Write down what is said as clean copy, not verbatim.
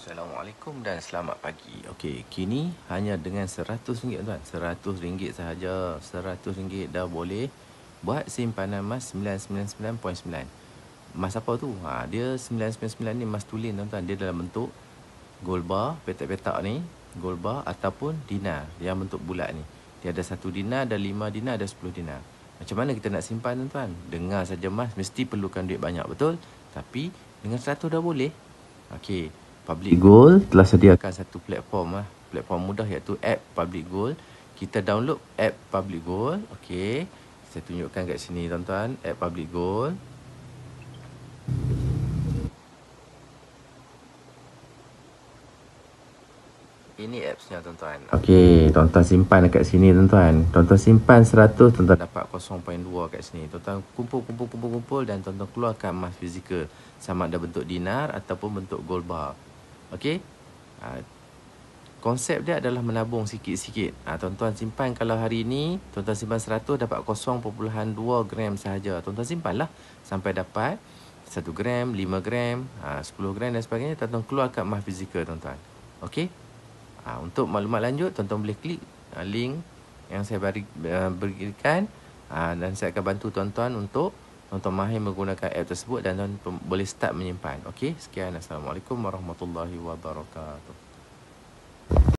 Assalamualaikum dan selamat pagi. Okey, kini hanya dengan RM100 tuan. RM100 sahaja. RM100 dah boleh buat simpanan emas 999.9. Emas apa tu? Dia 999 ni emas tulen tuan. Dia dalam bentuk gold bar, petak-petak ni, gold bar ataupun dinar yang bentuk bulat ni. Dia ada 1 dinar, ada 5 dinar, ada 10 dinar. Macam mana kita nak simpan tuan? Dengar saja emas mesti perlukan duit banyak, betul? Tapi dengan 100 dah boleh. Okey, Public Gold telah sediakan satu platform mudah iaitu app Public Gold. Kita download app Public Gold. Okey, saya tunjukkan kat sini tuan-tuan, app Public Gold. Ini appsnya tuan-tuan. Okey, tuan-tuan simpan dekat sini tuan-tuan. Tuan-tuan simpan 100, tuan-tuan dapat 0.2 kat sini. Tuan-tuan kumpul dan tuan-tuan keluarkan emas fizikal. Sama ada bentuk dinar ataupun bentuk gold bar. Okey? Konsep dia adalah menabung sikit-sikit. Tuan-tuan simpan, kalau hari ini tuan-tuan simpan 100 dapat 0.2 gram sahaja. Tuan-tuan simpanlah sampai dapat 1 gram, 5 gram, 10 gram dan sebagainya. Tuan-tuan keluarkan emas fizikal tuan-tuan. Okey? Untuk maklumat lanjut, tuan-tuan boleh klik link yang saya berikan, dan saya akan bantu tuan-tuan untuk tuan-tuan mahir menggunakan app tersebut dan tuan-tuan boleh start menyimpan. Okey, sekian. Assalamualaikum warahmatullahi wabarakatuh.